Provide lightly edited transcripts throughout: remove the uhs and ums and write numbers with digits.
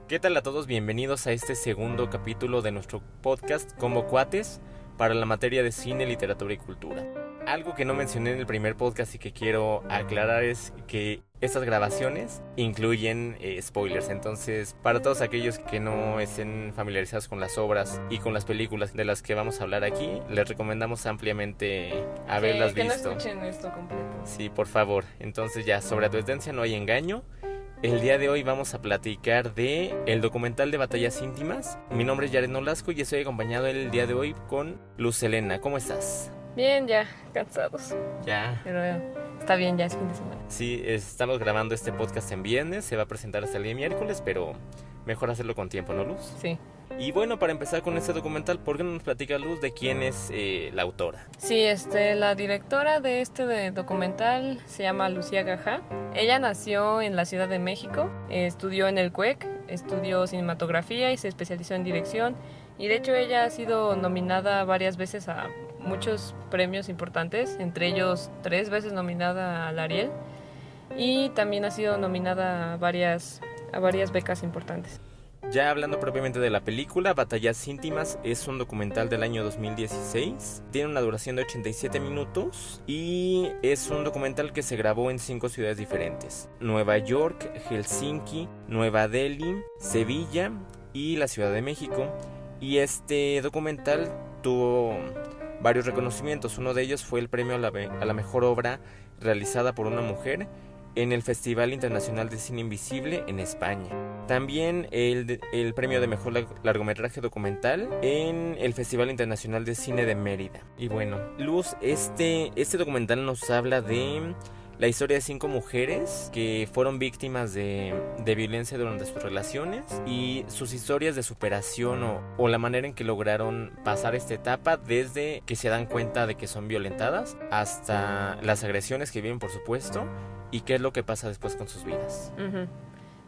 ¿Qué tal a todos? Bienvenidos a este segundo capítulo de nuestro podcast Como Cuates para la materia de cine, literatura y cultura. Algo que no mencioné en el primer podcast y que quiero aclarar es que estas grabaciones incluyen spoilers. Entonces, para todos aquellos que no estén familiarizados con las obras y con las películas de las que vamos a hablar aquí, les recomendamos ampliamente haberlas visto. Que no escuchen esto completo. Sí, por favor. Entonces ya, sobre advertencia, no hay engaño. El día de hoy vamos a platicar de el documental de Batallas Íntimas. Mi nombre es Yared Nolasco y estoy acompañado el día de hoy con Luz Helena. ¿Cómo estás? Bien, ya, cansados. Ya. Pero está bien, ya es fin de semana. Sí, estamos grabando este podcast en viernes. Se va a presentar hasta el día miércoles, pero mejor hacerlo con tiempo, ¿no, Luz? Sí. Y bueno, para empezar con este documental, ¿por qué no nos platica, Luz, de quién es la autora? Sí, la directora de documental se llama Lucía Gajá. Ella nació en la Ciudad de México, estudió en el CUEC, estudió cinematografía y se especializó en dirección. Y de hecho ella ha sido nominada varias veces a muchos premios importantes, entre ellos 3 veces nominada al Ariel. Y también ha sido nominada a varias becas importantes. Ya hablando propiamente de la película, Batallas Íntimas es un documental del año 2016. Tiene una duración de 87 minutos y es un documental que se grabó en 5 ciudades diferentes: Nueva York, Helsinki, Nueva Delhi, Sevilla y la Ciudad de México. Y este documental tuvo varios reconocimientos. Uno de ellos fue el premio a la mejor obra realizada por una mujer en el Festival Internacional de Cine Invisible en España. También el premio de mejor largometraje documental en el Festival Internacional de Cine de Mérida. Y bueno, Luz, este documental nos habla de la historia de 5 mujeres que fueron víctimas de violencia durante sus relaciones y sus historias de superación o la manera en que lograron pasar esta etapa, desde que se dan cuenta de que son violentadas hasta las agresiones que viven, por supuesto, y qué es lo que pasa después con sus vidas. Uh-huh.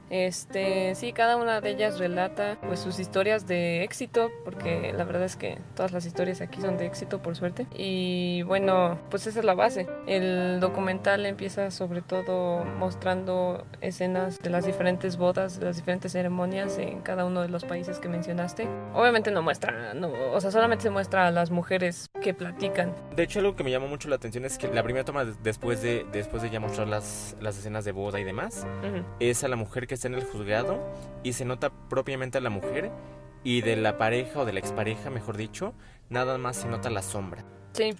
Sí, cada una de ellas relata pues sus historias de éxito, porque la verdad es que todas las historias aquí son de éxito, por suerte. Y bueno, pues esa es la base. El documental empieza sobre todo mostrando escenas de las diferentes bodas, de las diferentes ceremonias en cada uno de los países que mencionaste. Obviamente solamente se muestra a las mujeres que platican. De hecho, algo que me llamó mucho la atención es que la primera toma después de ya mostrar las escenas de boda y demás, uh-huh, es a la mujer que está en el juzgado y se nota propiamente a la mujer, y de la pareja o de la expareja, mejor dicho, nada más se nota la sombra. Sí.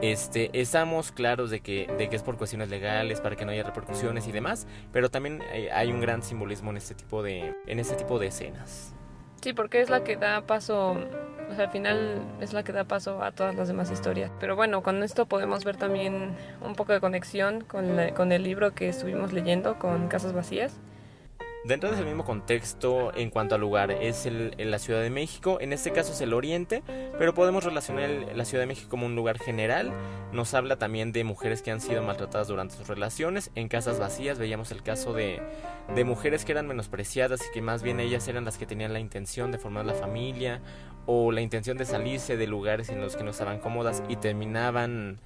Estamos claros de que es por cuestiones legales, para que no haya repercusiones y demás, pero también hay un gran simbolismo en este tipo de escenas. Sí, porque es la que da paso, o sea, al final es la que da paso a todas las demás historias. Pero bueno, con esto podemos ver también un poco de conexión con el libro que estuvimos leyendo, con Casas Vacías. Dentro del mismo contexto, en cuanto al lugar, es la Ciudad de México. En este caso es el Oriente, pero podemos relacionar la Ciudad de México como un lugar general. Nos habla también de mujeres que han sido maltratadas durante sus relaciones. En Casas Vacías veíamos el caso de mujeres que eran menospreciadas y que más bien ellas eran las que tenían la intención de formar la familia o la intención de salirse de lugares en los que no estaban cómodas y terminaban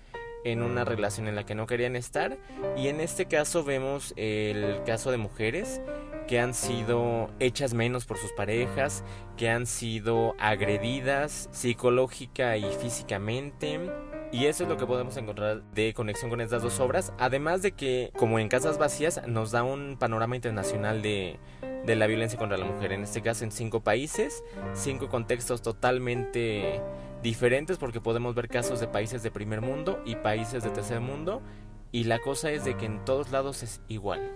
en una relación en la que no querían estar. Y en este caso vemos el caso de mujeres que han sido hechas menos por sus parejas, que han sido agredidas psicológica y físicamente. Y eso es lo que podemos encontrar de conexión con estas dos obras, además de que, como en Casas Vacías, nos da un panorama internacional de la violencia contra la mujer, en este caso en 5 países, 5 contextos totalmente diferentes, porque podemos ver casos de países de primer mundo y países de tercer mundo, y la cosa es de que en todos lados es igual.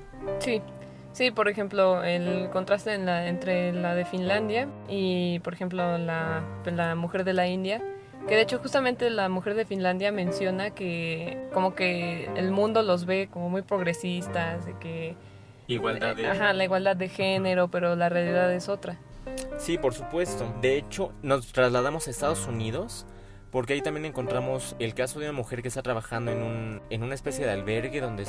Sí, por ejemplo, el contraste entre la de Finlandia y, por ejemplo, la mujer de la India, que de hecho justamente la mujer de Finlandia menciona que como que el mundo los ve como muy progresistas, de que la igualdad de género, pero la realidad es otra. Sí, por supuesto. De hecho, nos trasladamos a Estados Unidos, porque ahí también encontramos el caso de una mujer que está trabajando en una especie de albergue donde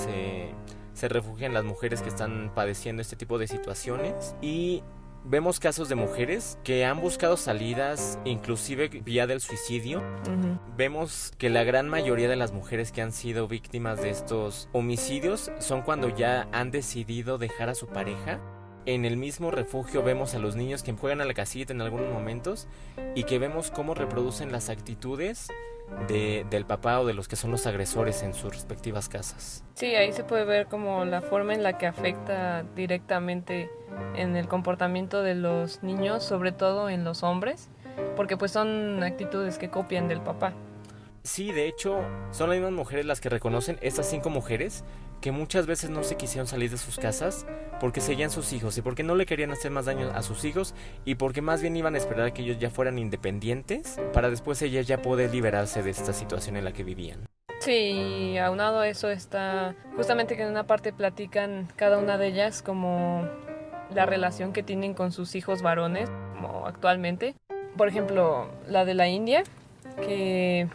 se refugian las mujeres que están padeciendo este tipo de situaciones, y vemos casos de mujeres que han buscado salidas inclusive vía del suicidio. Uh-huh. Vemos que la gran mayoría de las mujeres que han sido víctimas de estos homicidios son cuando ya han decidido dejar a su pareja en el mismo refugio vemos a los niños que juegan a la casita en algunos momentos y que vemos cómo reproducen las actitudes del papá o de los que son los agresores en sus respectivas casas. Sí, ahí se puede ver como la forma en la que afecta directamente en el comportamiento de los niños, sobre todo en los hombres, porque pues son actitudes que copian del papá. Sí, de hecho, son las mismas mujeres las que reconocen, estas 5 mujeres, que muchas veces no se quisieron salir de sus casas porque seguían sus hijos y porque no le querían hacer más daño a sus hijos y porque más bien iban a esperar a que ellos ya fueran independientes para después ellas ya poder liberarse de esta situación en la que vivían. Sí, y aunado a eso está justamente que en una parte platican cada una de ellas como la relación que tienen con sus hijos varones, como actualmente. Por ejemplo, la de la India, que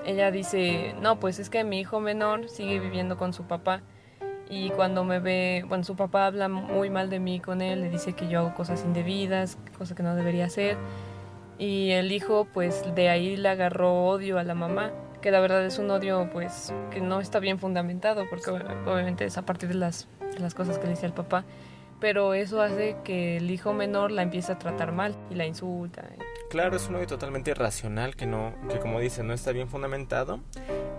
ella dice, no, pues es que mi hijo menor sigue viviendo con su papá y cuando me ve, bueno, su papá habla muy mal de mí con él, le dice que yo hago cosas indebidas, cosas que no debería hacer, y el hijo pues de ahí le agarró odio a la mamá, que la verdad es un odio pues que no está bien fundamentado, porque obviamente es a partir de las cosas que le dice el papá, pero eso hace que el hijo menor la empiece a tratar mal y la insulta. Claro, es un odio totalmente irracional que como dice, no está bien fundamentado.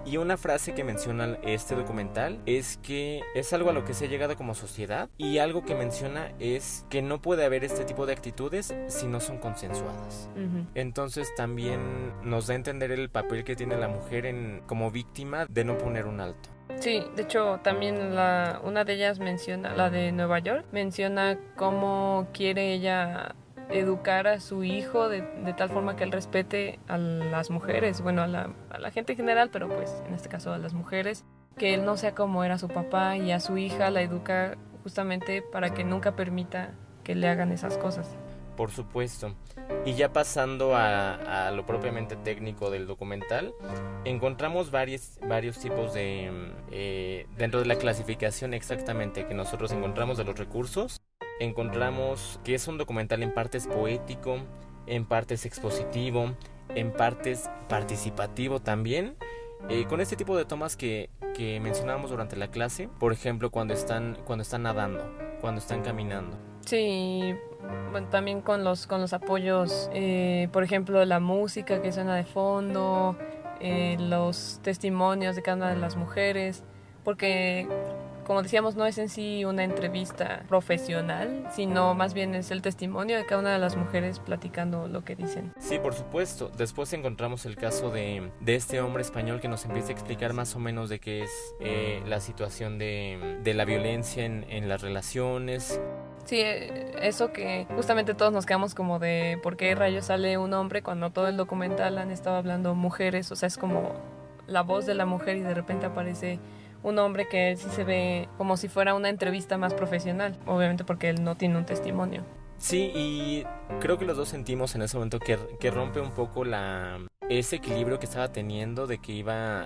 Y una frase que menciona este documental es que es algo a lo que se ha llegado como sociedad, y algo que menciona es que no puede haber este tipo de actitudes si no son consensuadas. Uh-huh. Entonces también nos da a entender el papel que tiene la mujer como víctima de no poner un alto. Sí, de hecho también una de ellas menciona, la de Nueva York, menciona cómo quiere ella educar a su hijo de tal forma que él respete a las mujeres, bueno, a la gente en general, pero pues en este caso a las mujeres, que él no sea como era su papá, y a su hija la educa justamente para que nunca permita que le hagan esas cosas. Por supuesto. Y ya pasando a lo propiamente técnico del documental, encontramos varios tipos de dentro de la clasificación exactamente que nosotros encontramos de los recursos. Encontramos que es un documental en partes poético, en partes expositivo, en partes participativo también, con este tipo de tomas que mencionábamos durante la clase, por ejemplo cuando están nadando, cuando están caminando. Sí, bueno, también con los apoyos, por ejemplo la música que suena de fondo, los testimonios de cada una de las mujeres, porque como decíamos, no es en sí una entrevista profesional, sino más bien es el testimonio de cada una de las mujeres platicando lo que dicen. Sí, por supuesto. Después encontramos el caso de este hombre español que nos empieza a explicar más o menos de qué es la situación de la violencia en las relaciones. Sí, eso que justamente todos nos quedamos como de por qué rayos sale un hombre cuando todo el documental han estado hablando mujeres, o sea, es como la voz de la mujer y de repente aparece un hombre que sí se ve como si fuera una entrevista más profesional, obviamente porque él no tiene un testimonio. Sí, y creo que los dos sentimos en ese momento que rompe un poco ese equilibrio que estaba teniendo de que iba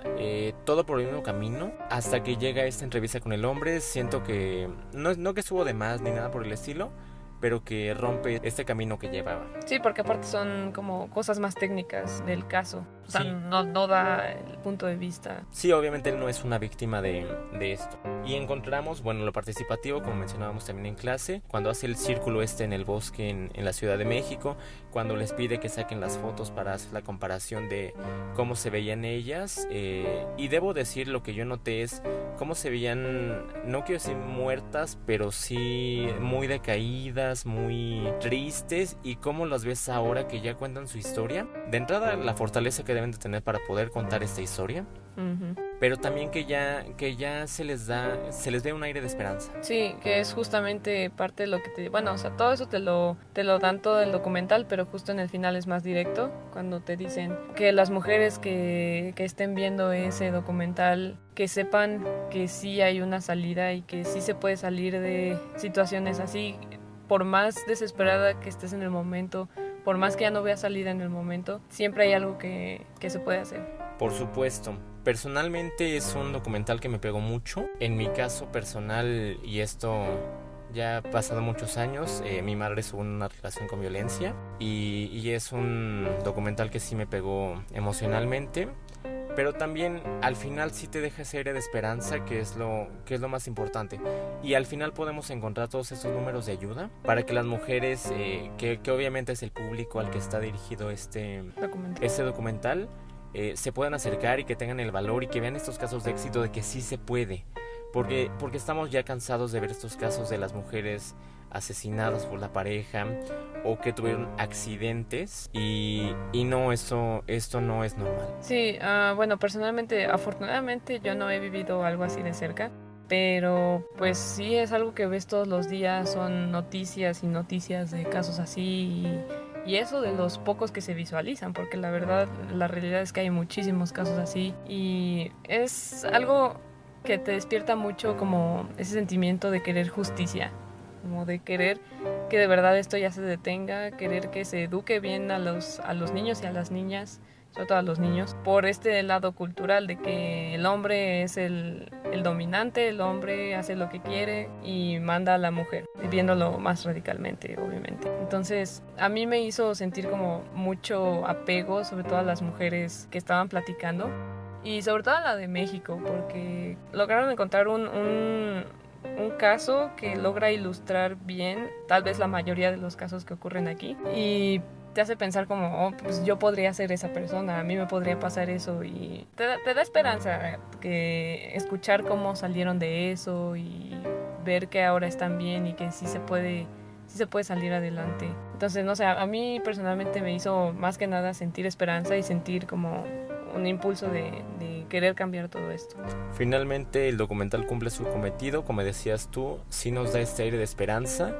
todo por el mismo camino hasta que llega esta entrevista con el hombre. Siento que no que estuvo de más ni nada por el estilo, pero que rompe este camino que llevaba. Sí, porque aparte son como cosas más técnicas del caso. O sea, sí. no da el punto de vista. Sí, obviamente él no es una víctima de esto. Y encontramos, bueno, lo participativo, como mencionábamos también en clase, cuando hace el círculo en el bosque en la Ciudad de México, cuando les pide que saquen las fotos para hacer la comparación de cómo se veían ellas. Y debo decir, lo que yo noté es cómo se veían, no quiero decir muertas, pero sí muy decaídas, muy tristes, y cómo las ves ahora que ya cuentan su historia. De entrada, la fortaleza que deben de tener para poder contar esta historia, pero también que ya se les ve un aire de esperanza. Sí, que es justamente parte de lo que bueno, o sea, todo eso te lo dan todo el documental, pero justo en el final es más directo, cuando te dicen que las mujeres que estén viendo ese documental, que sepan que sí hay una salida y que sí se puede salir de situaciones así, por más desesperada que estés en el momento, por más que ya no veas salida en el momento, siempre hay algo que se puede hacer. Por supuesto. Personalmente es un documental que me pegó mucho. En mi caso personal, y esto ya ha pasado muchos años, mi madre estuvo en una relación con violencia y es un documental que sí me pegó emocionalmente, pero también al final sí te deja ese aire de esperanza, que es lo más importante. Y al final podemos encontrar todos estos números de ayuda para que las mujeres, que obviamente es el público al que está dirigido este documental, se puedan acercar y que tengan el valor y que vean estos casos de éxito de que sí se puede. Porque estamos ya cansados de ver estos casos de las mujeres asesinadas por la pareja o que tuvieron accidentes y no, esto no es normal. Sí, bueno, personalmente, afortunadamente yo no he vivido algo así de cerca, pero pues sí es algo que ves todos los días, son noticias y noticias de casos así y eso de los pocos que se visualizan, porque la verdad, la realidad es que hay muchísimos casos así y es algo que te despierta mucho como ese sentimiento de querer justicia, como de querer que de verdad esto ya se detenga, querer que se eduque bien a los niños y a las niñas, sobre todo a los niños, por este lado cultural de que el hombre es el dominante, el hombre hace lo que quiere y manda a la mujer, viéndolo más radicalmente, obviamente. Entonces, a mí me hizo sentir como mucho apego, sobre todo a las mujeres que estaban platicando, y sobre todo a la de México, porque lograron encontrar un caso que logra ilustrar bien tal vez la mayoría de los casos que ocurren aquí y te hace pensar como, oh, pues yo podría ser esa persona, a mí me podría pasar eso y te da esperanza que escuchar cómo salieron de eso y ver que ahora están bien y que sí se puede salir adelante. Entonces, no sé, a mí personalmente me hizo más que nada sentir esperanza y sentir como un impulso de querer cambiar todo esto. Finalmente el documental cumple su cometido, como decías tú, sí nos da este aire de esperanza,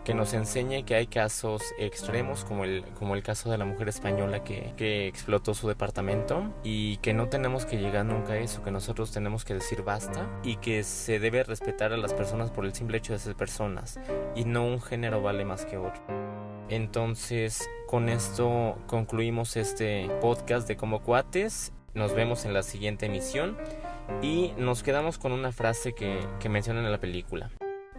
que nos enseña que hay casos extremos como el caso de la mujer española que explotó su departamento y que no tenemos que llegar nunca a eso, que nosotros tenemos que decir basta y que se debe respetar a las personas por el simple hecho de ser personas y no un género vale más que otro. Entonces, con esto concluimos este podcast de Como Cuates. Nos vemos en la siguiente emisión y nos quedamos con una frase que mencionan en la película.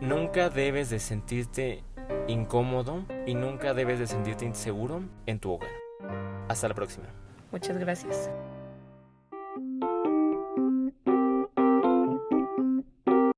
Nunca debes de sentirte incómodo y nunca debes de sentirte inseguro en tu hogar. Hasta la próxima. Muchas gracias.